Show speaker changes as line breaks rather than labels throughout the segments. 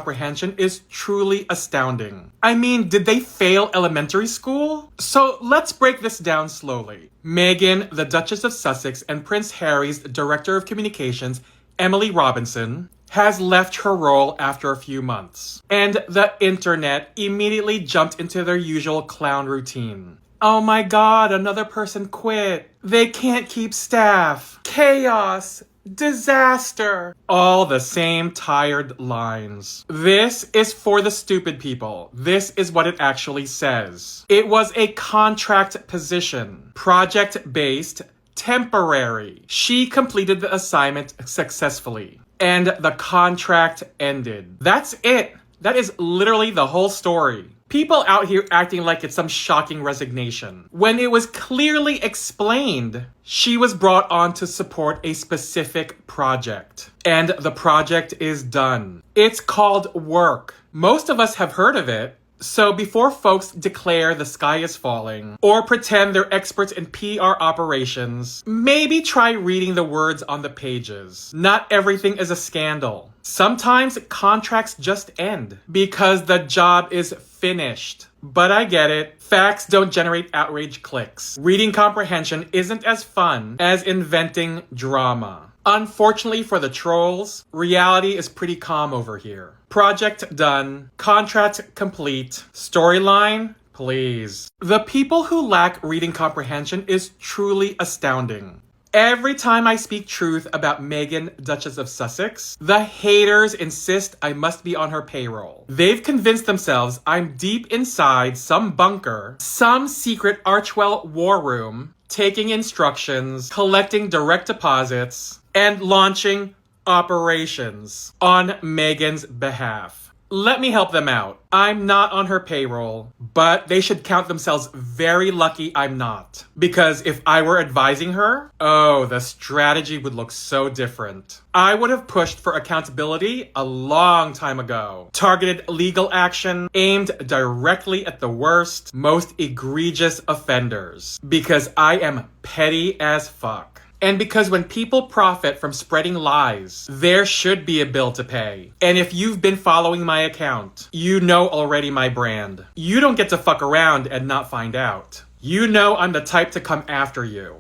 comprehension is truly astounding. I mean, did they fail elementary school? So let's break this down slowly. Meghan, the Duchess of Sussex, and Prince Harry's Director of Communications, Emily Robinson, has left her role after a few months. And the internet immediately jumped into their usual clown routine. Oh my god, another person quit. They can't keep staff. Chaos. Disaster. All the same tired lines. This is for the stupid people. This is what it actually says. It was a contract position. Project-based, temporary. She completed the assignment successfully. And the contract ended. That's it. That is literally the whole story. People out here acting like it's some shocking resignation, when it was clearly explained she was brought on to support a specific project. And the project is done. It's called work. Most of us have heard of it. So before folks declare the sky is falling or pretend they're experts in PR operations, maybe try reading the words on the pages. Not everything is a scandal. Sometimes contracts just end because the job is finished. But I get it. Facts don't generate outrage clicks. Reading comprehension isn't as fun as inventing drama. Unfortunately for the trolls, reality is pretty calm over here. Project done. Contract complete. Storyline? Please. The people who lack reading comprehension is truly astounding. Every time I speak truth about Meghan, Duchess of Sussex, the haters insist I must be on her payroll. They've convinced themselves I'm deep inside some bunker, some secret Archwell war room, taking instructions, collecting direct deposits, and launching operations on Meghan's behalf. Let me help them out. I'm not on her payroll, but they should count themselves very lucky I'm not. Because if I were advising her, oh, the strategy would look so different. I would have pushed for accountability a long time ago. Targeted legal action aimed directly at the worst, most egregious offenders. Because I am petty as fuck. And because when people profit from spreading lies, there should be a bill to pay. And if you've been following my account, you know already my brand. You don't get to fuck around and not find out. You know I'm the type to come after you.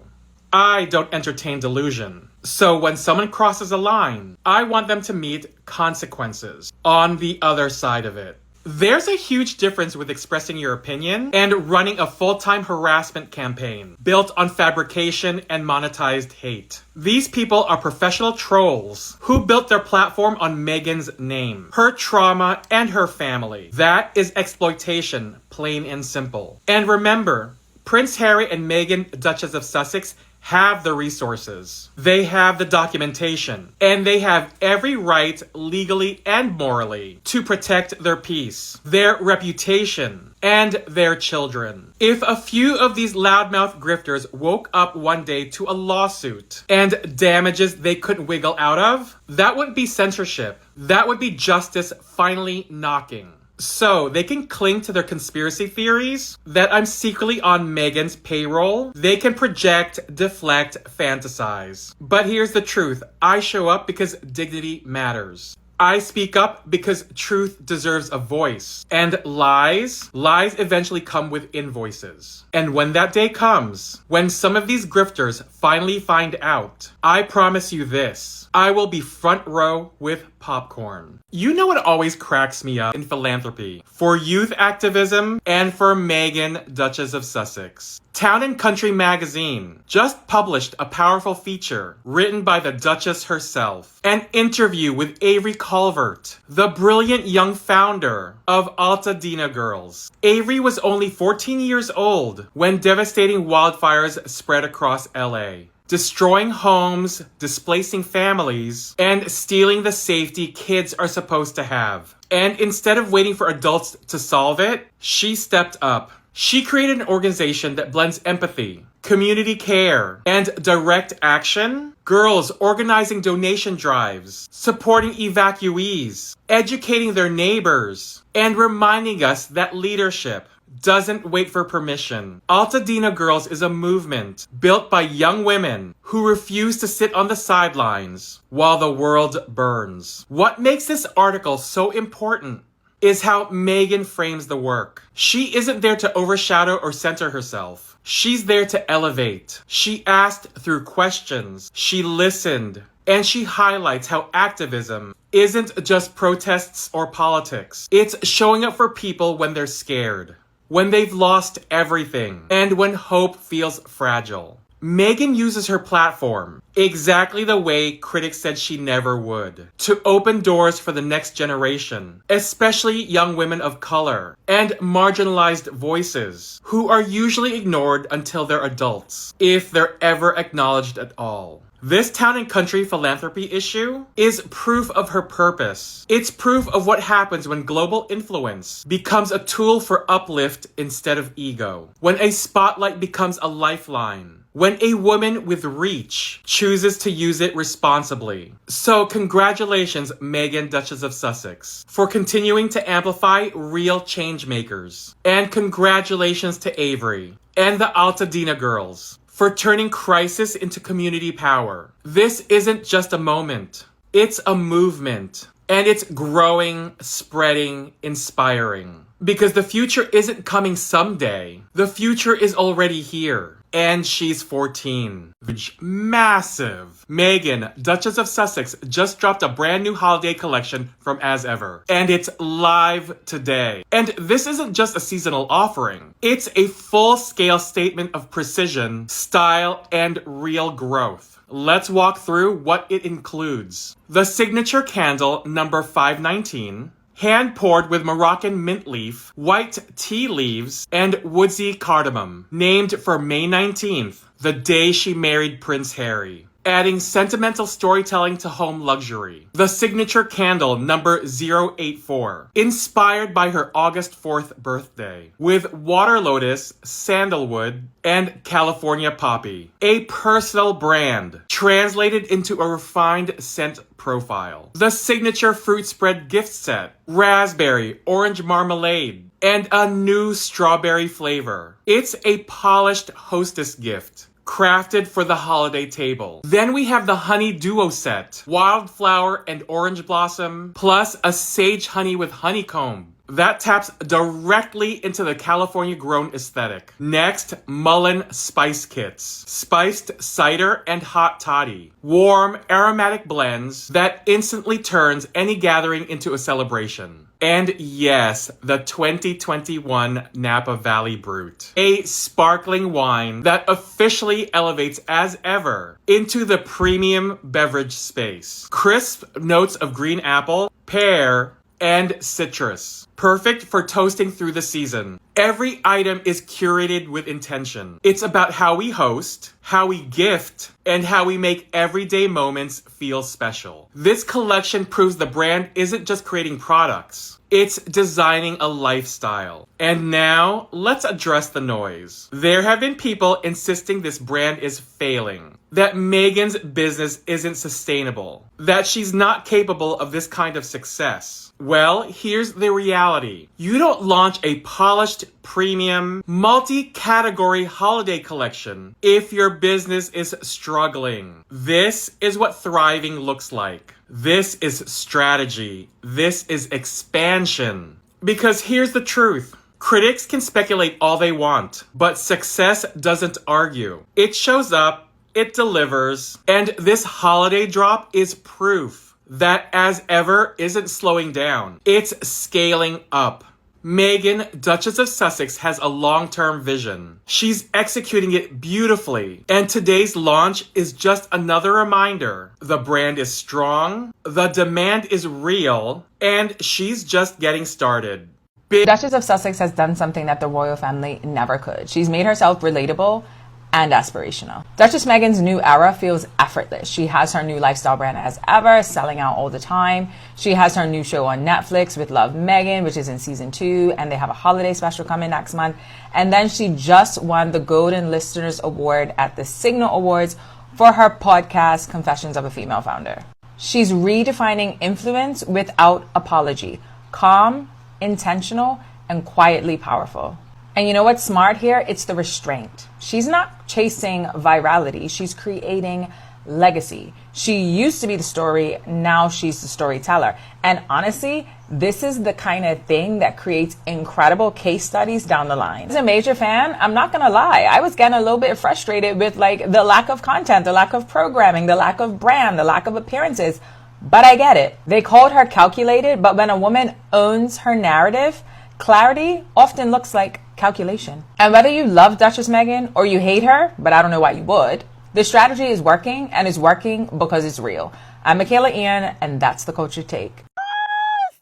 I don't entertain delusion. So when someone crosses a line, I want them to meet consequences on the other side of it. There's a huge difference with expressing your opinion and running a full-time harassment campaign built on fabrication and monetized hate. These people are professional trolls who built their platform on Meghan's name, her trauma, and her family. That is exploitation, plain and simple. And remember, Prince Harry and Meghan, Duchess of Sussex, have the resources. They have the documentation. And they have every right, legally and morally, to protect their peace, their reputation, and their children. If a few of these loudmouth grifters woke up one day to a lawsuit and damages they couldn't wiggle out of, that wouldn't be censorship. That would be justice finally knocking. So they can cling to their conspiracy theories that I'm secretly on Meghan's payroll. They can project, deflect, fantasize. But here's the truth. I show up because dignity matters. I speak up because truth deserves a voice. And lies eventually come with invoices. And when that day comes, when some of these grifters finally find out, I promise you this. I will be front row with popcorn. You know what always cracks me up in philanthropy? For youth activism and for Meghan, Duchess of Sussex. Town and Country magazine just published a powerful feature written by the Duchess herself. An interview with Avery Calvert, the brilliant young founder of Altadena Girls. Avery was only 14 years old when devastating wildfires spread across LA. Destroying homes, displacing families, and stealing the safety kids are supposed to have. And instead of waiting for adults to solve it, she stepped up. She created an organization that blends empathy, community care, and direct action. Girls organizing donation drives, supporting evacuees, educating their neighbors, and reminding us that leadership, doesn't wait for permission. Altadena Girls is a movement built by young women who refuse to sit on the sidelines while the world burns. What makes this article so important is how Meghan frames the work. She isn't there to overshadow or center herself. She's there to elevate. She asked through questions. She listened. And she highlights how activism isn't just protests or politics. It's showing up for people when they're scared, when they've lost everything, and when hope feels fragile. Meghan uses her platform exactly the way critics said she never would, to open doors for the next generation, especially young women of color and marginalized voices who are usually ignored until they're adults, if they're ever acknowledged at all. This Town and Country philanthropy issue is proof of her purpose. It's proof of what happens when global influence becomes a tool for uplift instead of ego. When a spotlight becomes a lifeline. When a woman with reach chooses to use it responsibly. So congratulations, Meghan, Duchess of Sussex, for continuing to amplify real change makers. And congratulations to Avery and the Altadena Girls for turning crisis into community power. This isn't just a moment. It's a movement. And it's growing, spreading, inspiring. Because the future isn't coming someday. The future is already here. And she's 14. Massive. Meghan, Duchess of Sussex, just dropped a brand new holiday collection from As Ever. And it's live today. And this isn't just a seasonal offering. It's a full-scale statement of precision, style, and real growth. Let's walk through what it includes. The signature candle, number 519. Hand-poured with Moroccan mint leaf, white tea leaves, and woodsy cardamom. Named for May 19th, the day she married Prince Harry. Adding sentimental storytelling to home luxury. The signature candle, number 084. Inspired by her August 4th birthday. With water lotus, sandalwood, and California poppy. A personal brand, translated into a refined scent profile. The signature fruit spread gift set. Raspberry, orange marmalade, and a new strawberry flavor. It's a polished hostess gift, crafted for the holiday table. Then we have the honey duo set, wildflower and orange blossom, plus a sage honey with honeycomb. That taps directly into the California-grown aesthetic. Next, Mullen Spice Kits. Spiced cider and hot toddy. Warm, aromatic blends that instantly turns any gathering into a celebration. And yes, the 2021 Napa Valley Brut. A sparkling wine that officially elevates As Ever into the premium beverage space. Crisp notes of green apple, pear, and citrus. Perfect for toasting through the season. Every item is curated with intention. It's about how we host, how we gift, and how we make everyday moments feel special. This collection proves the brand isn't just creating products. It's designing a lifestyle. And now, let's address the noise. There have been people insisting this brand is failing, that Meghan's business isn't sustainable, that she's not capable of this kind of success. Well, here's the reality. You don't launch a polished, premium, multi-category holiday collection if your business is struggling. This is what thriving looks like. This is strategy. This is expansion. Because here's the truth. Critics can speculate all they want, but success doesn't argue. It shows up, it delivers, and this holiday drop is proof that As Ever isn't slowing down. It's scaling up. Meghan, Duchess of Sussex, has a long-term vision. She's executing it beautifully, and today's launch is just another reminder. The brand is strong, the demand is real, and she's just getting started.
Duchess of Sussex has done something that the royal family never could. She's made herself relatable and aspirational. Duchess Meghan's new era feels effortless. She has her new lifestyle brand As Ever, selling out all the time. She has her new show on Netflix with Love Meghan, which is in season 2, and they have a holiday special coming next month. And then she just won the Golden Listeners Award at the Signal Awards for her podcast, Confessions of a Female Founder. She's redefining influence without apology. Calm, intentional, and quietly powerful. And you know what's smart here? It's the restraint. She's not chasing virality. She's creating legacy. She used to be the story. Now she's the storyteller. And honestly, this is the kind of thing that creates incredible case studies down the line. As a major fan, I'm not going to lie. I was getting a little bit frustrated with like the lack of content, the lack of programming, the lack of brand, the lack of appearances. But I get it. They called her calculated, but when a woman owns her narrative, clarity often looks like calculation. And whether you love Duchess Meghan or you hate her, but I don't know why you would, the strategy is working, and it's working because it's real. I'm Michaela Ian, and that's the Culture Take.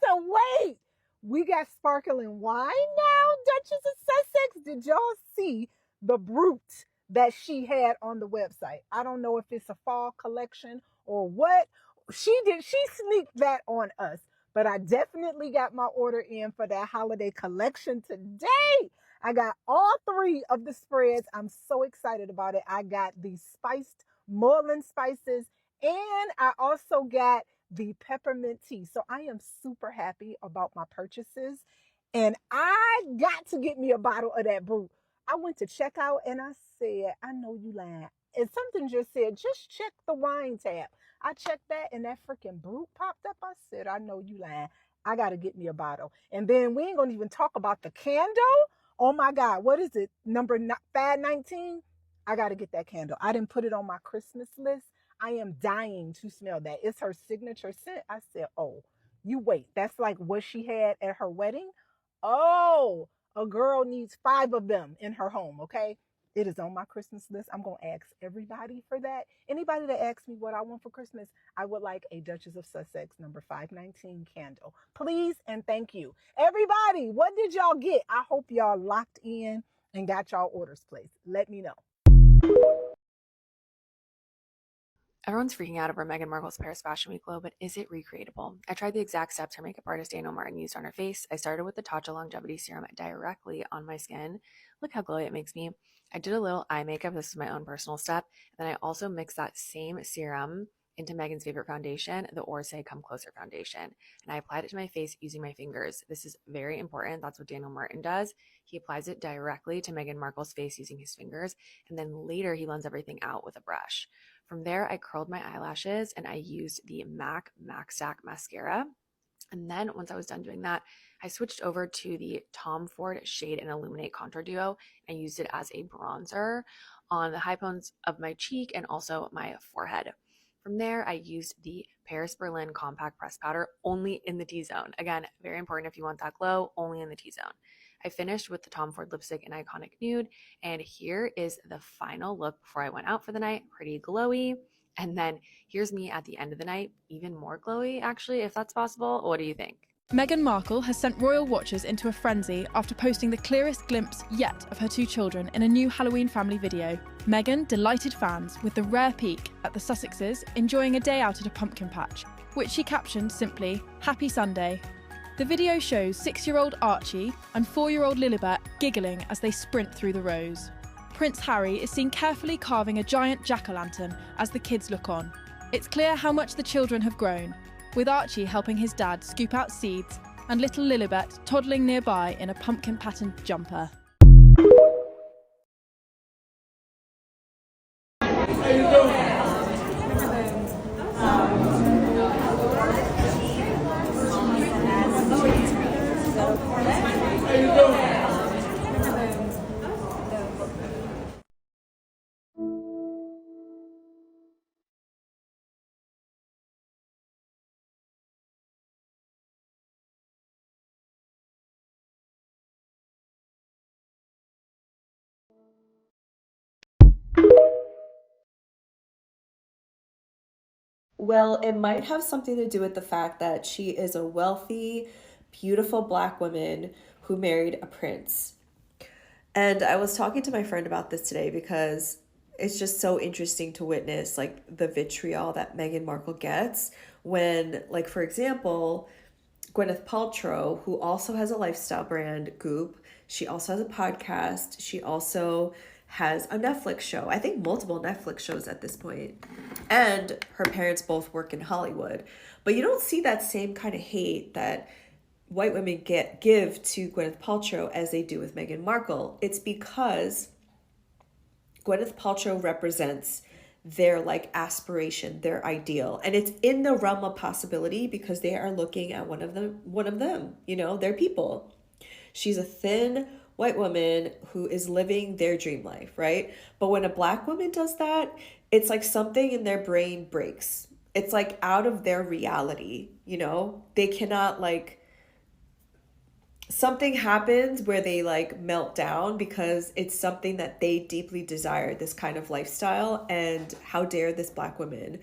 So wait, we got sparkling wine now, Duchess of Sussex? Did y'all see the brute that she had on the website? I don't know if it's a fall collection or what. She sneaked that on us. But I definitely got my order in for that holiday collection today. I got all 3 of the spreads. I'm so excited about it. I got the spiced Moreland spices, and I also got the peppermint tea. So I am super happy about my purchases. And I got to get me a bottle of that brew. I went to checkout and I said, I know you lying. And something just said, just check the wine tab. I checked that and that freaking brute popped up. I said, I know you lying. I got to get me a bottle. And then we ain't going to even talk about the candle. Oh my God. What is it? Number 519? I got to get that candle. I didn't put it on my Christmas list. I am dying to smell that. It's her signature scent. I said, oh, you wait. That's like what she had at her wedding. Oh, a girl needs 5 of them in her home. Okay. It is on my Christmas list. I'm going to ask everybody for that. Anybody that asks me what I want for Christmas, I would like a Duchess of Sussex number 519 candle. Please and thank you. Everybody, what did y'all get? I hope y'all locked in and got y'all orders placed. Let me know.
Everyone's freaking out over Meghan Markle's Paris Fashion Week glow, but is it recreatable? I tried the exact steps her makeup artist Daniel Martin used on her face. I started with the Tatcha Longevity Serum directly on my skin. Look how glowy it makes me. I did a little eye makeup. This is my own personal step. And then I also mixed that same serum into Meghan's favorite foundation, the Orsay Come Closer foundation. And I applied it to my face using my fingers. This is very important. That's what Daniel Martin does. He applies it directly to Meghan Markle's face using his fingers. And then later he blends everything out with a brush. From there, I curled my eyelashes and I used the MAC Stack mascara. And then once I was done doing that, I switched over to the Tom Ford Shade and Illuminate Contour Duo. I used it as a bronzer on the high points of my cheek and also my forehead. From there, I used the Paris Berlin Compact Press Powder only in the T-zone. Again, very important if you want that glow, only in the T-zone. I finished with the Tom Ford lipstick in Iconic Nude, and here is the final look before I went out for the night. Pretty glowy. And then here's me at the end of the night, even more glowy, actually, if that's possible. What do you think?
Meghan Markle has sent royal watchers into a frenzy after posting the clearest glimpse yet of her 2 children in a new Halloween family video. Meghan delighted fans with the rare peek at the Sussexes enjoying a day out at a pumpkin patch, which she captioned simply, "Happy Sunday." The video shows 6-year-old Archie and 4-year-old Lilibet giggling as they sprint through the rows. Prince Harry is seen carefully carving a giant jack-o'-lantern as the kids look on. It's clear how much the children have grown, with Archie helping his dad scoop out seeds and little Lilibet toddling nearby in a pumpkin-patterned jumper.
Well, it might have something to do with the fact that she is a wealthy, beautiful Black woman who married a prince. And I was talking to my friend about this today because it's just so interesting to witness like the vitriol that Meghan Markle gets when, like, for example, Gwyneth Paltrow, who also has a lifestyle brand, Goop, she also has a podcast. She also has a Netflix show. I think multiple Netflix shows at this point. And her parents both work in Hollywood. But you don't see that same kind of hate that, white women give to Gwyneth Paltrow as they do with Meghan Markle. It's because Gwyneth Paltrow represents their like aspiration, their ideal, and it's in the realm of possibility because they are looking at one of them, you know, their people. She's a thin white woman who is living their dream life, right? But when a black woman does that, it's like something in their brain breaks. It's like out of their reality, you know? They cannot like, something happens where they like melt down because it's something that they deeply desire, this kind of lifestyle. And how dare this black woman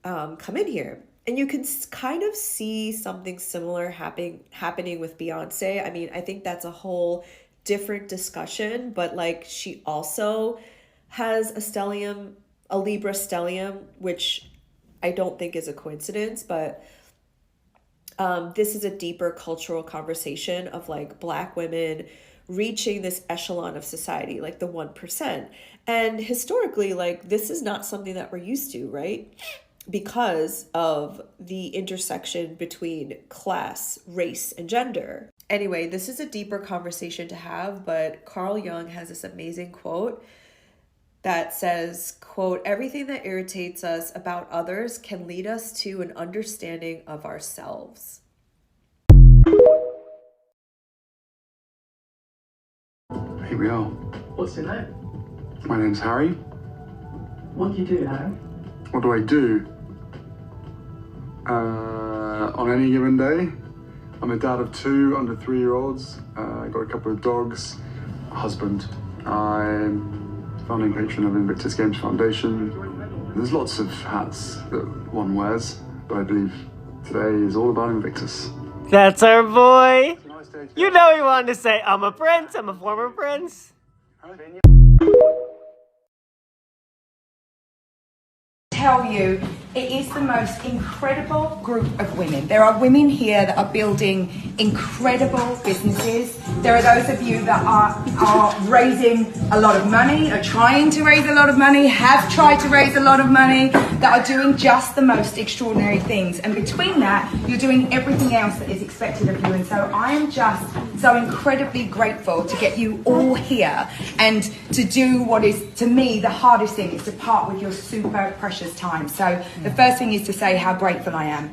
come in here? And you can kind of see something similar happening with Beyonce. I mean, I think that's a whole different discussion, but like she also has a Libra stellium, which I don't think is a coincidence, but this is a deeper cultural conversation of like black women reaching this echelon of society, like the 1%. And historically, like this is not something that we're used to, right? Because of the intersection between class, race, and gender. Anyway, this is a deeper conversation to have, but Carl Jung has this amazing quote that says, quote, "Everything that irritates us about others can lead us to an understanding of ourselves."
Here we are.
What's your name?
My name's Harry.
What do you do, Harry?
What do I do? On any given day, I'm a dad of 2 under 3-year-olds. I got a couple of dogs, a husband. I'm founding patron of Invictus Games Foundation. There's lots of hats that one wears, but I believe today is all about Invictus.
That's our boy! You know he wanted to say, I'm a prince, I'm a former prince.
Tell you, it is the most incredible group of women. There are women here that are building incredible businesses. There are those of you that are raising a lot of money, are trying to raise a lot of money, have tried to raise a lot of money, that are doing just the most extraordinary things. And between that, you're doing everything else that is expected of you. And so I am just so incredibly grateful to get you all here and to do what is, to me, the hardest thing is to part with your super precious time. So the first thing is to say how grateful I am.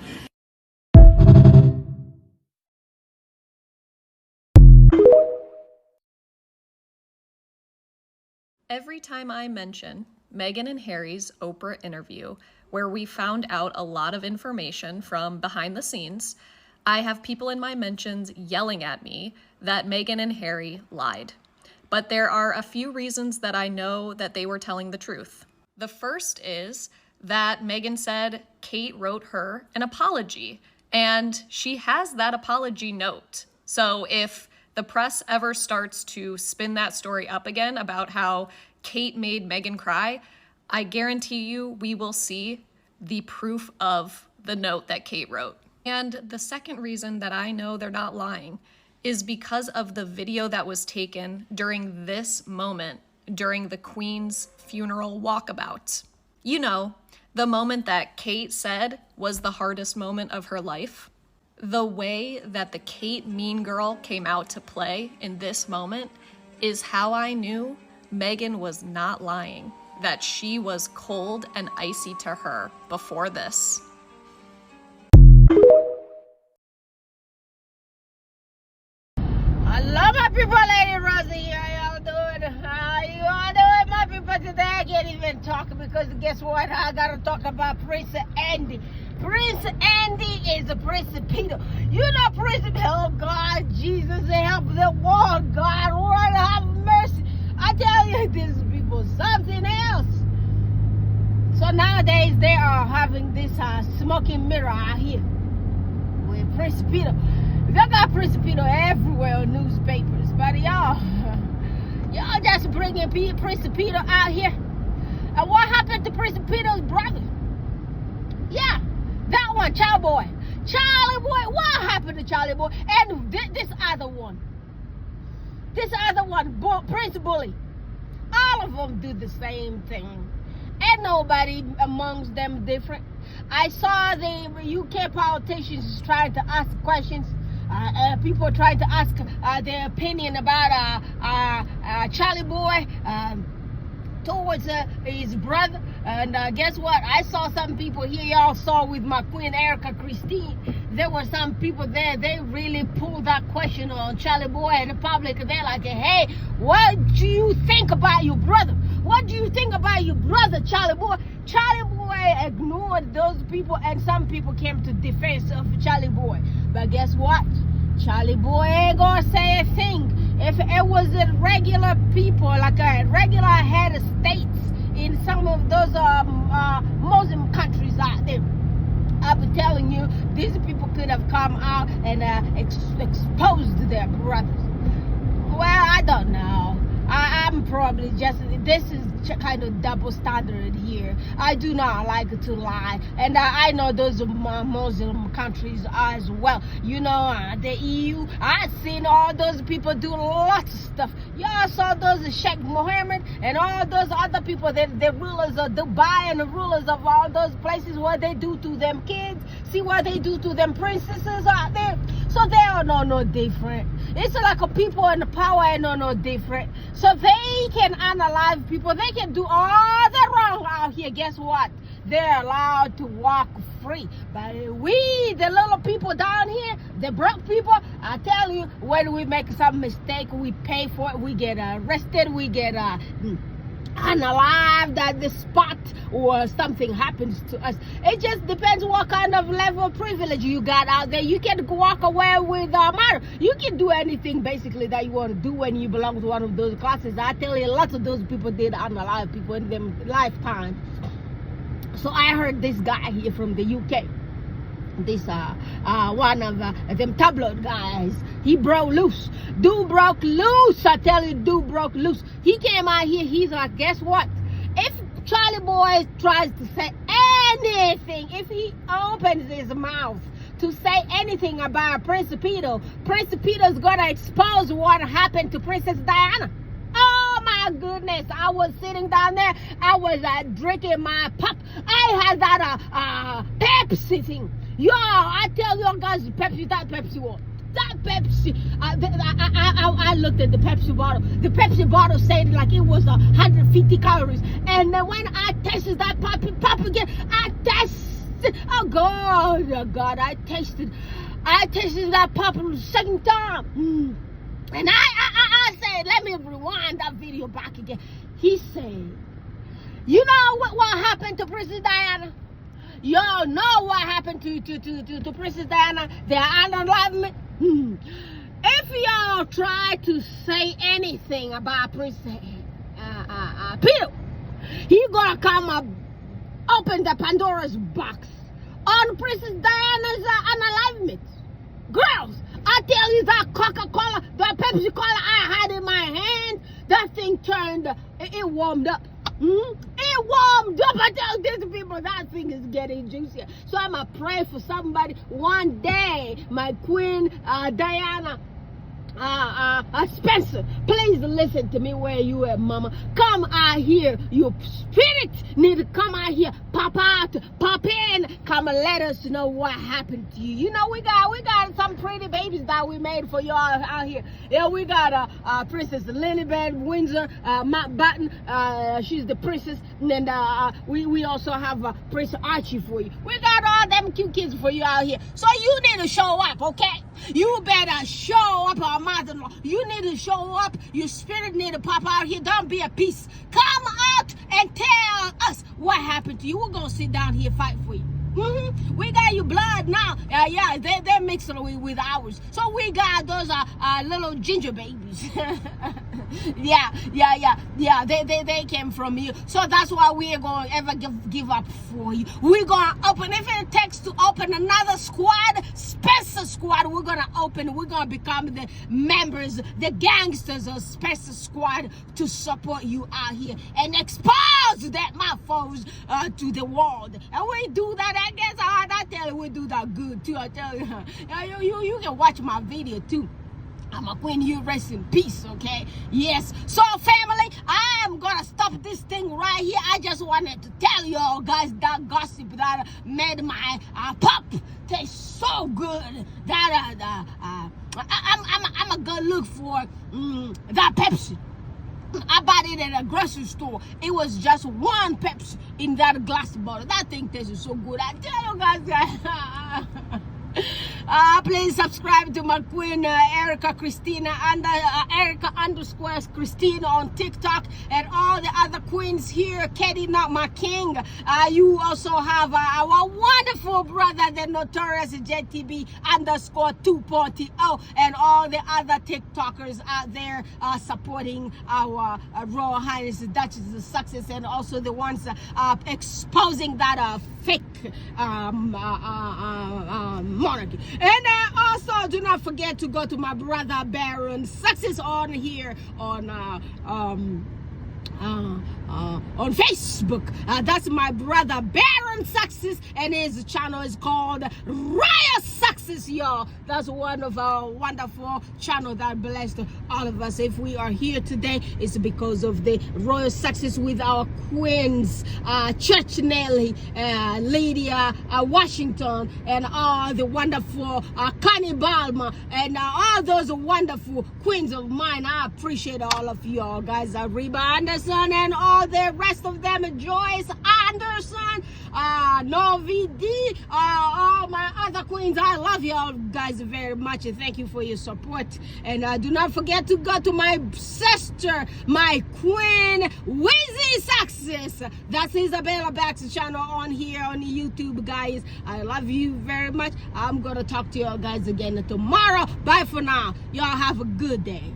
Every time I mention Meghan and Harry's Oprah interview, where we found out a lot of information from behind the scenes, I have people in my mentions yelling at me that Meghan and Harry lied. But there are a few reasons that I know that they were telling the truth. The first is that Meghan said Kate wrote her an apology, and she has that apology note. So if the press ever starts to spin that story up again about how Kate made Meghan cry, I guarantee you we will see the proof of the note that Kate wrote. And the second reason that I know they're not lying is because of the video that was taken during this moment, during the Queen's funeral walkabout. You know, the moment that Kate said was the hardest moment of her life. The way that the Kate mean girl came out to play in this moment is how I knew Meghan was not lying, that she was cold and icy to her before this.
Hello, my people, Lady Rosie. How y'all doing? How you all doing, my people? Today I can't even talk because guess what? I gotta talk about Prince Andy. Prince Andy is a Prince Peter. You know Prince, oh God, Jesus, help the world, God, Lord, have mercy. I tell you, these people, something else. So nowadays they are having this smoking mirror out here with Prince Peter. They got Prince Peter everywhere on newspapers, but y'all just bringing Prince Peter out here. And what happened to Prince Peter's brother? Yeah, that one, Charlie Boy. Charlie Boy, what happened to Charlie Boy? And this other one, Prince Bully. All of them do the same thing. Ain't nobody amongst them different. I saw the UK politicians trying to ask questions People try to ask their opinion about Charlie Boy towards his brother. And guess what? I saw some people here, y'all saw with my queen Erica Christine. There were some people there, they really pulled that question on Charlie Boy in the public. They're like, hey, what do you think about your brother? What do you think about your brother, Charlie Boy? Charlie Boy ignored those people, and some people came to defense of Charlie Boy. But guess what? Charlie Boy ain't gonna say a thing. If it was a regular people, like a regular head of states in some of those Muslim countries out there, I'm telling you, these people could have come out and exposed their brothers. Well, I don't know. I'm probably just, this is kind of double standard here. I do not like to lie, and I know those Muslim countries as well. You know, the EU, I've seen all those people do lots of stuff. Y'all saw those Sheikh Mohammed and all those other people, the rulers of Dubai and the rulers of all those places, what they do to them kids. See what they do to them princesses out there. So they are no different. It's like a people in the power ain't no different. So they can analyze people. They can do all the wrong out here. Guess what? They're allowed to walk free. But we, the little people down here, the broke people, I tell you, when we make some mistake, we pay for it. We get arrested. We get unalived at the spot, or something happens to us. It just depends what kind of level of privilege you got out there. You can walk away with murder. You can do anything basically that you want to do when you belong to one of those classes. I tell you, lots of those people did unalive people in their lifetime. So I heard this guy here from the UK, this one of them tabloid guys, he broke loose. Dude broke loose. I tell you, dude broke loose. He came out here, he's like, guess what? If Charlie Boy tries to say anything, if he opens his mouth to say anything about Prince Peter, Prince Peter's gonna expose what happened to Princess Diana. Oh my goodness, I was sitting down there, I was drinking my pop. I had that Pepsi thing. Yo, I tell you guys, Pepsi, that Pepsi was. That Pepsi, I looked at the Pepsi bottle. The Pepsi bottle said like it was 150 calories. And then when I tasted that pop again, I tasted, oh God, I tasted that pop the second time. And I said, let me rewind that video back again. He said, you know what happened to Princess Diana? Y'all know what happened to Princess Diana? The unalivement. If y'all try to say anything about Princess Peter, he gonna come up, open the Pandora's box on Princess Diana's unalivement. Girls, I tell you, that Coca-Cola, that Pepsi-Cola I had in my hand, that thing turned, it warmed up. It warmed up. I tell these people, that thing is getting juicier. So I'm going to pray for somebody one day, my queen Diana, Spencer, please listen to me where you at, mama. Come out here. Your spirit need to come out here. Pop out, pop in. Come and let us know what happened to you. You know, we got some pretty babies that we made for y'all out here. Yeah, we got Princess Lilibet Windsor, Mountbatten. She's the princess. And then we also have Prince Archie for you. We got all them cute kids for you out here. So you need to show up, okay? You better show up, our mother-in-law. You need to show up. Your spirit need to pop out here. Don't be a piece. Come out and tell us what happened to you. We're going to sit down here, fight for you. We got your blood now. Yeah, they're mixing with ours. So we got those little ginger babies. Yeah. They came from you. So that's why we are going to ever give up for you. We're going to open, if it takes to open another squad, Spencer Squad, we're going to open. We're going to become the members, the gangsters of Spencer Squad to support you out here and expose that my foes to the world. And we do that. I guess I tell you, we do that good too. I tell you, you can watch my video too. I'm a queen, you rest in peace, okay? Yes. So family, I am gonna stop this thing right here. I just wanted to tell y'all guys that gossip that made my pop taste so good that I'm gonna look for that Pepsi. I bought it at a grocery store. It was just one Pepsi in that glass bottle. That thing tastes so good. I tell you guys. Please subscribe to my queen Erica Christina and Erica _ Christina on TikTok, and all the other queens here. Katie, not my king. You also have our wonderful brother, the notorious JTB _ 2.0, and all the other TikTokers out there supporting our Royal Highness Duchess of Success, and also the ones exposing that fake monarchy. And also do not forget to go to my brother Baron Success on here on Facebook. That's my brother Baron Success, and his channel is called Royal Success, y'all. That's one of our wonderful channel that blessed all of us. If we are here today, it's because of the Royal Success with our queens, Church Nelly, Lydia Washington, and all the wonderful Connie Balmer, and all those wonderful queens of mine. I appreciate all of y'all guys. Reba Anderson and all the rest of them, Joyce Anderson, Novi D, all my other queens. I love y'all guys very much, and thank you for your support. And do not forget to go to my sister, my queen Wizzy Success. That's Isabella Bax's channel on here on YouTube, guys. I love you very much. I'm gonna talk to y'all guys again tomorrow. Bye for now. Y'all have a good day.